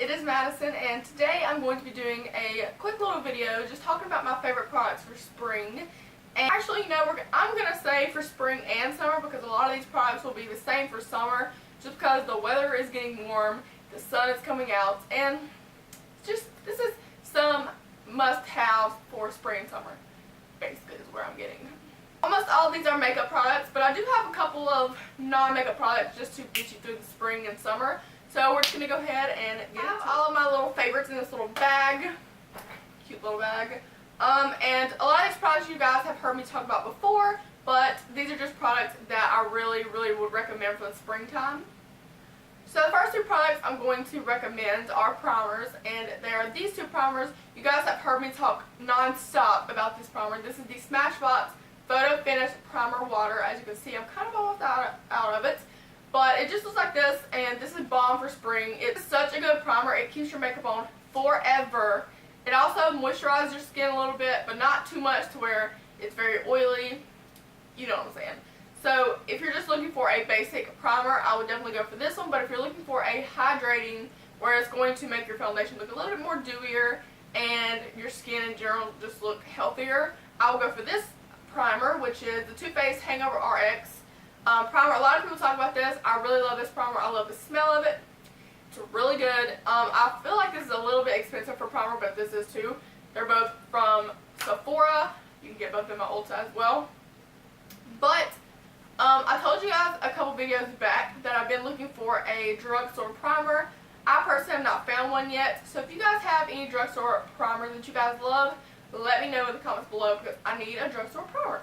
it is Madison, and today I'm going to be doing a quick little video just talking about my favorite products for spring. And actually, I'm going to say for spring and summer because a lot of these products will be the same for summer just because the weather is getting warm, the sun is coming out, and this is some must-haves for spring and summer, basically is where I'm getting. Almost all of these are makeup products, but I do have a couple of non-makeup products just to get you through the spring and summer. So we're just going to go ahead and get all of my little favorites in this little bag. Cute little bag. And a lot of these products you guys have heard me talk about before, but these are just products that I really would recommend for the springtime. So the first two products I'm going to recommend are primers, and they are these two primers. You guys have heard me talk non-stop about this primer. This is the Smashbox Photo Finish Primer Water. As you can see, I'm kind of almost out of it. But it just looks like this, and this is bomb for spring. It's such a good primer. It keeps your makeup on forever. It also moisturizes your skin a little bit, but not too much to where it's very oily. You know what I'm saying. So if you're just looking for a basic primer, I would definitely go for this one. But if you're looking for a hydrating, where it's going to make your foundation look a little bit more dewier and your skin in general just look healthier, I will go for this primer, which is the Too Faced Hangover RX. Primer. A lot of people talk about this. I really love this primer. I love the smell of it. It's really good. I feel like this is a little bit expensive for primer, but this is too. They're both from Sephora. You can get both in my old size as well. But I told you guys a couple videos back that I've been looking for a drugstore primer. I personally have not found one yet. So if you guys have any drugstore primers that you guys love, let me know in the comments below because I need a drugstore primer.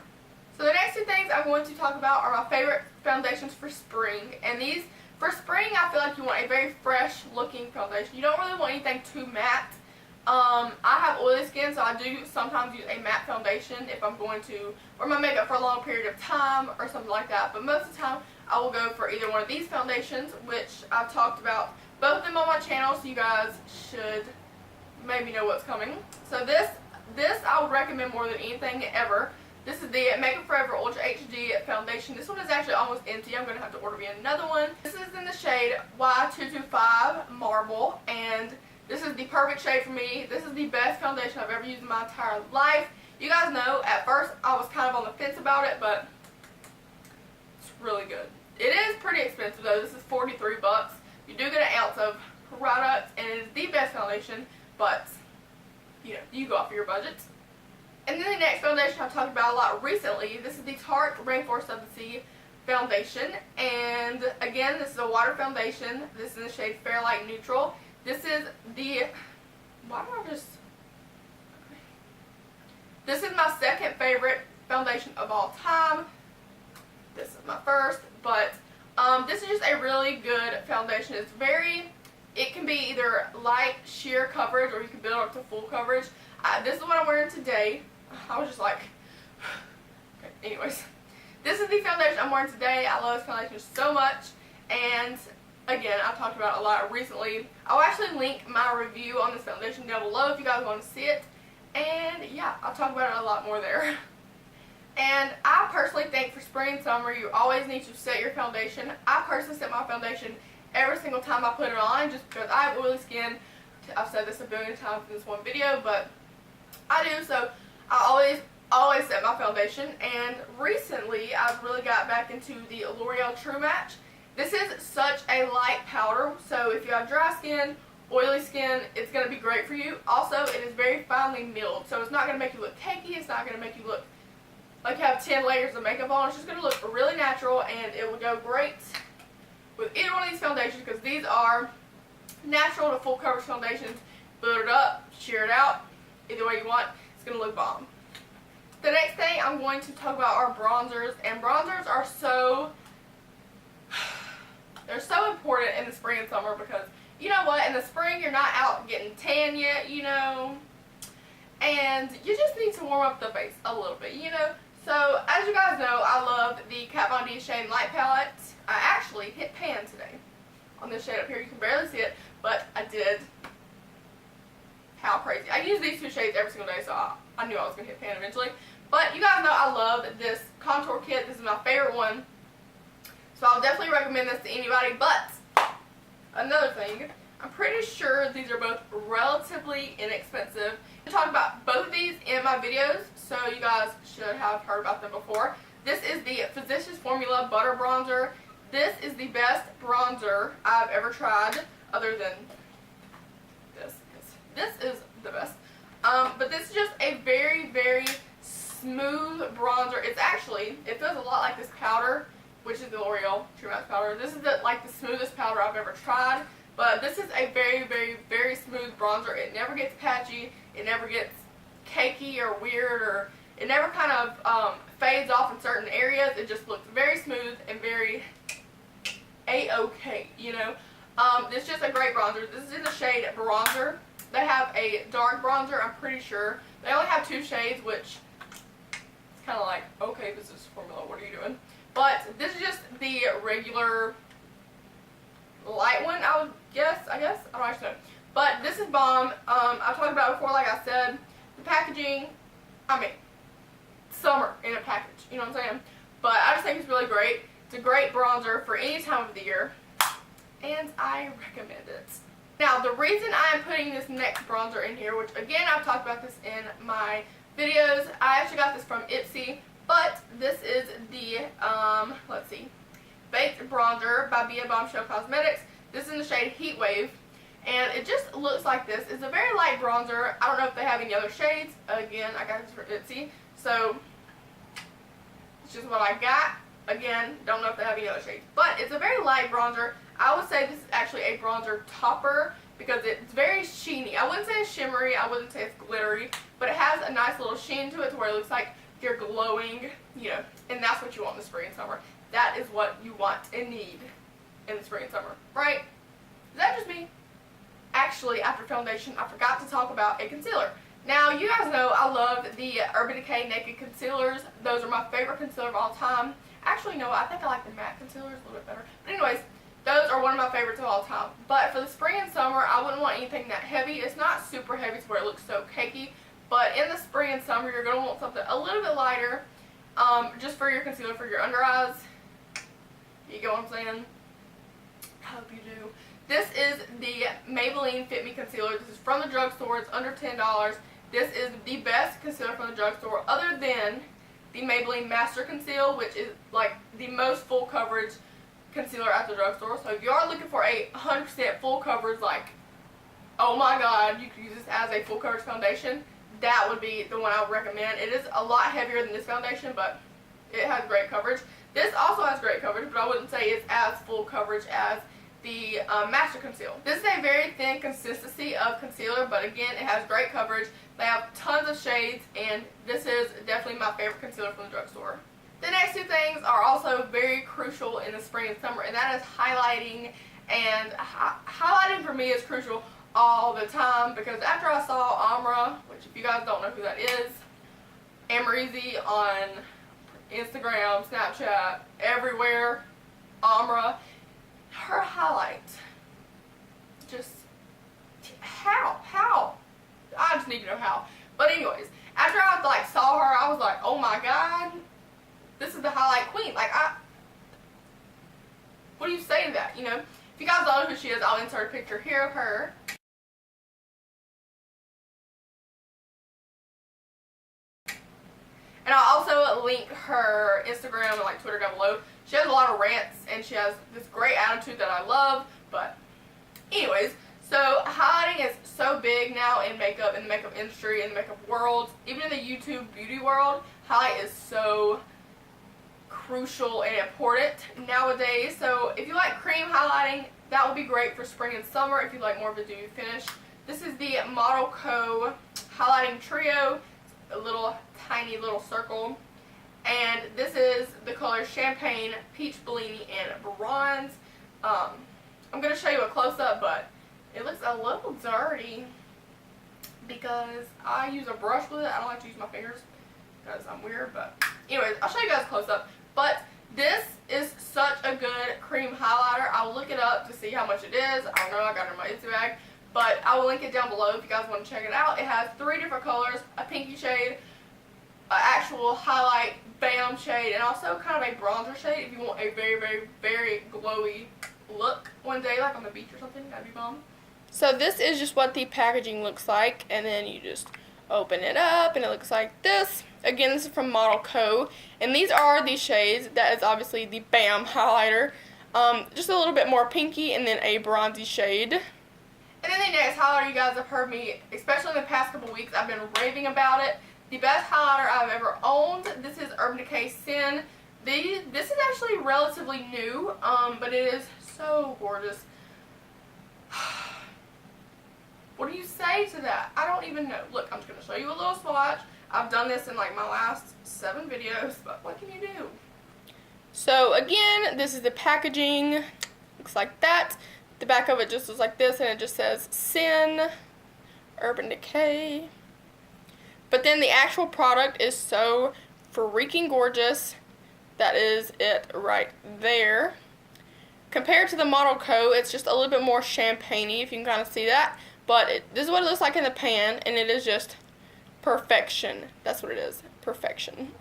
So the next two things I'm going to talk about are my favorite foundations for spring. And these, for spring, I feel like you want a very fresh looking foundation. You don't really want anything too matte. I have oily skin, so I do sometimes use a matte foundation if I'm going to wear my makeup for a long period of time or something like that. But most of the time, I will go for either one of these foundations, which I've talked about both of them on my channel, so you guys should maybe know what's coming. So this I would recommend more than anything ever. This is the Makeup Forever Ultra HD foundation. This one is actually almost empty. I'm going to have to order me another one. This is in the shade Y225 Marble, and this is the perfect shade for me. This is the best foundation I've ever used in my entire life. You guys know, at first I was kind of on the fence about it, but it's really good. It is pretty expensive though. This is 43 bucks. You do get an ounce of product, and it is the best foundation, but you go off of your budget. And then the next foundation I've talked about a lot recently, this is the Tarte Rainforest of the Sea foundation. And again, this is a water foundation. This is in the shade Fairlight Neutral. This is the, This is my second favorite foundation of all time. This is my first, but this is just a really good foundation. It can be either light sheer coverage or you can build up to full coverage. This is what I'm wearing today. I was just like, okay, anyways. This is the foundation I'm wearing today. I love this foundation so much. And again, I've talked about it a lot recently. I'll actually link my review on this foundation down below if you guys want to see it. And yeah, I'll talk about it a lot more there. And I personally think for spring and summer, you always need to set your foundation. I personally set my foundation every single time I put it on just because I have oily skin. I've said this a billion times in this one video, but I do, so I always set my foundation. And recently I've really got back into the L'Oreal True Match. This is such a light powder, so if you have dry skin, oily skin, it's going to be great for you. Also, it is very finely milled, so it's not going to make you look cakey. It's not going to make you look like you have 10 layers of makeup on. It's just going to look really natural, and it will go great with either one of these foundations because these are natural to full coverage foundations. Build it up, sheer it out, either way you want, it's going to look bomb. The next thing I'm going to talk about are bronzers, and bronzers are they're so important in the spring and summer because you know what, in the spring you're not out getting tan yet, and you just need to warm up the face a little bit, So as you guys know, I love the Kat Von D Shade Light Palette. I actually hit pan today on this shade up here. You can barely see it, but I did. How crazy. I use these two shades every single day, so I knew I was going to hit pan eventually. But you guys know I love this contour kit. This is my favorite one. So I'll definitely recommend this to anybody. But another thing, I'm pretty sure these are both relatively inexpensive. I talk about both of these in my videos, so you guys should have heard about them before. This is the Physicians Formula Butter Bronzer. This is the best bronzer I've ever tried, other than this. This is the best. But this is just a very, very smooth bronzer. It feels a lot like this powder, which is the L'Oreal True Match powder. This is like the smoothest powder I've ever tried. But this is a very, very, very smooth bronzer. It never gets patchy. It never gets cakey or weird, or it never kind of fades off in certain areas. It just looks very smooth and very A-okay, you know. It's just a great bronzer. This is in the shade Bronzer. They have a dark bronzer, I'm pretty sure. They only have 2 shades, which it's kind of like, okay, this is Formula, what are you doing? But this is just the regular light one, I guess. I don't actually know. But this is bomb. I've talked about it before, like I said. The packaging, I mean, summer in a package, you know what I'm saying? But I just think it's really great. It's a great bronzer for any time of the year, and I recommend it. Now, the reason I am putting this next bronzer in here, which again, I've talked about this in my videos. I actually got this from Ipsy, but this is the, let's see, Baked Bronzer by Bia Bombshell Cosmetics. This is in the shade Heat Wave, and it just looks like this. It's a very light bronzer. I don't know if they have any other shades. Again, I got this from Ipsy, so it's just what I got. Again, don't know if they have any other shades, but it's a very light bronzer. I would say this is actually a bronzer topper because it's very sheeny. I wouldn't say it's shimmery, I wouldn't say it's glittery, but it has a nice little sheen to it to where it looks like you're glowing, you know, and that's what you want in the spring and summer. That is what you want and need in the spring and summer, right? Is that just me? Actually, after foundation, I forgot to talk about a concealer. Now, you guys know I love the Urban Decay Naked Concealers. Those are my favorite concealer of all time. Actually, no, I think I like the matte concealers a little bit better. But anyways, those are one of my favorites of all time. But for the spring and summer, I wouldn't want anything that heavy. It's not super heavy to where it looks so cakey. But in the spring and summer, you're going to want something a little bit lighter, just for your concealer for your under eyes. You get what I'm saying? I hope you do. This is the Maybelline Fit Me Concealer. This is from the drugstore. It's under $10. This is the best concealer from the drugstore, other than the Maybelline Master Conceal, which is like the most full coverage concealer at the drugstore. So if you are looking for a 100% full coverage, like, oh my god, you could use this as a full coverage foundation, that would be the one I would recommend. It is a lot heavier than this foundation, but it has great coverage. This also has great coverage, but I wouldn't say it's as full coverage as the Master Conceal. This is a very thin consistency of concealer, but again, it has great coverage. They have tons of shades, and this is definitely my favorite concealer from the drugstore. The next 2 things are also very crucial in the spring and summer, and that is highlighting. And highlighting for me is crucial all the time, because after I saw Amra, which if you guys don't know who that is, Amrezy on Instagram, Snapchat, everywhere, Amra, her highlight, just, how? I just need to know how. But anyways, after I like saw her, I was like, oh my god, this is the highlight queen. Like, what do you say to that, you know? If you guys don't know who she is, I'll insert a picture here of her. And I'll also link her Instagram and like Twitter down below. She has a lot of rants, and she has this great attitude that I love. But anyways, so highlighting is so big now in makeup, in the makeup industry, in the makeup world, even in the YouTube beauty world. Highlight is so crucial and important nowadays. So if you like cream highlighting, that would be great for spring and summer. If you like more of a dewy finish, this is the Model Co Highlighting Trio. A little tiny little circle, and this is the color Champagne, Peach Bellini, and Bronze. I'm going to show you a close-up, but it looks a little dirty because I use a brush with it. I don't like to use my fingers because I'm weird, but anyways, I'll show you guys close-up. But this is such a good cream highlighter. I'll look it up to see how much it is. I don't know, I got it in my Etsy bag. But I will link it down below if you guys want to check it out. It has 3 different colors, a pinky shade, an actual highlight bam shade, and also kind of a bronzer shade if you want a very, very, very glowy look one day, like on the beach or something. That'd be bomb. So this is just what the packaging looks like, and then you just open it up and it looks like this. Again, this is from Model Co. And these are the shades. That is obviously the Bam highlighter. Just a little bit more pinky and then a bronzy shade. And then the next highlighter, you guys have heard me, especially in the past couple weeks, I've been raving about it. The best highlighter I've ever owned. This is Urban Decay Sin. This is actually relatively new, but it is so gorgeous. What do you say to that? I don't even know. Look, I'm just going to show you a little swatch. I've done this in like my last 7 videos, but what can you do? So again, this is the packaging. Looks like that. The back of it just looks like this, and it just says Sin, Urban Decay. But then the actual product is so freaking gorgeous. That is it right there. Compared to the Model Co, it's just a little bit more champagne-y, if you can kind of see that. But this is what it looks like in the pan, and it is just perfection. That's what it is, perfection.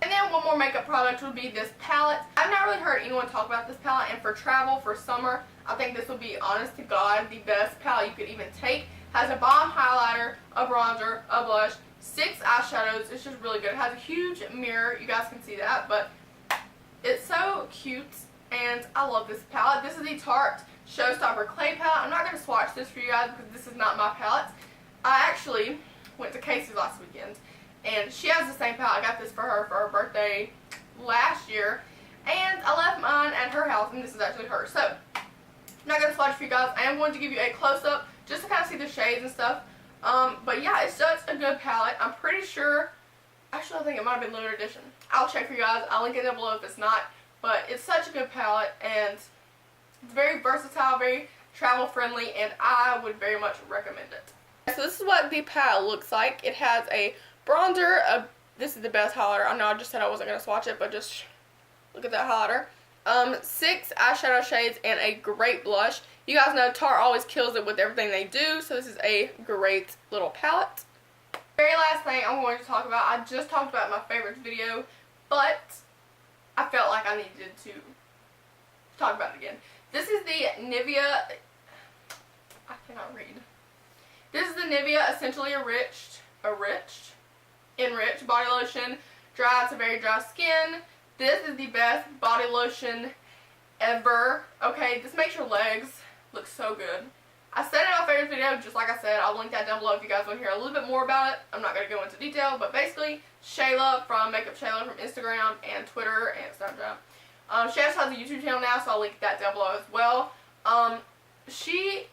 And then one more makeup product would be this palette. I've not really heard anyone talk about this palette, and for travel, for summer, I think this would be, honest to God, the best palette you could even take. Has a bomb highlighter, a bronzer, a blush, 6 eyeshadows. It's just really good. It has a huge mirror. You guys can see that, but it's so cute, and I love this palette. This is the Tarte Showstopper Clay Palette. I'm not going to swatch this for you guys because this is not my palette. I actually went to Casey's last weekend, and she has the same palette. I got this for her birthday last year, and I left mine at her house, and this is actually hers. So, I'm not going to swatch for you guys. I am going to give you a close-up just to kind of see the shades and stuff. But yeah, it's such a good palette. I'm pretty sure, actually I think it might have been limited edition. I'll check for you guys. I'll link it down below if it's not. But it's such a good palette, and it's very versatile, very travel friendly, and I would very much recommend it. So this is what the palette looks like. It has a bronzer. This is the best highlighter. I know I just said I wasn't going to swatch it, but just look at that highlighter. 6 eyeshadow shades and a great blush. You guys know Tarte always kills it with everything they do, so this is a great little palette. Very last thing I'm going to talk about. I just talked about my favorites video, but I felt like I needed to talk about it again. This is the Nivea, I cannot read. This is the Nivea Essentially Enriched Body Lotion. Dry to very dry skin. This is the best body lotion ever. Okay, this makes your legs look so good. I said it in my favorites video, just like I said. I'll link that down below if you guys want to hear a little bit more about it. I'm not going to go into detail, but basically, Shayla from Makeup Shayla from Instagram and Twitter and Snapchat. She actually has a YouTube channel now, so I'll link that down below as well. She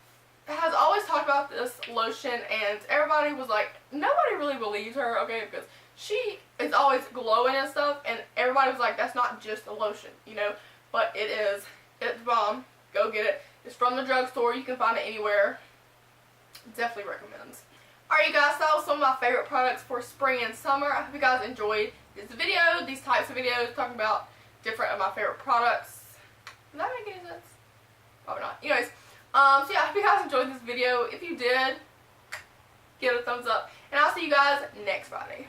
has always talked about this lotion, and everybody was like, nobody really believes her, okay, because she is always glowing and stuff, and everybody was like, that's not just a lotion, you know, but it is. It's bomb. Go get it. It's from the drugstore. You can find it anywhere. Definitely recommend. Alright, you guys, that was some of my favorite products for spring and summer. I hope you guys enjoyed this video, these types of videos, talking about different of my favorite products. Does that make any sense? Probably not. Anyways, so yeah, I hope you guys enjoyed this video. If you did, give it a thumbs up. And I'll see you guys next Friday.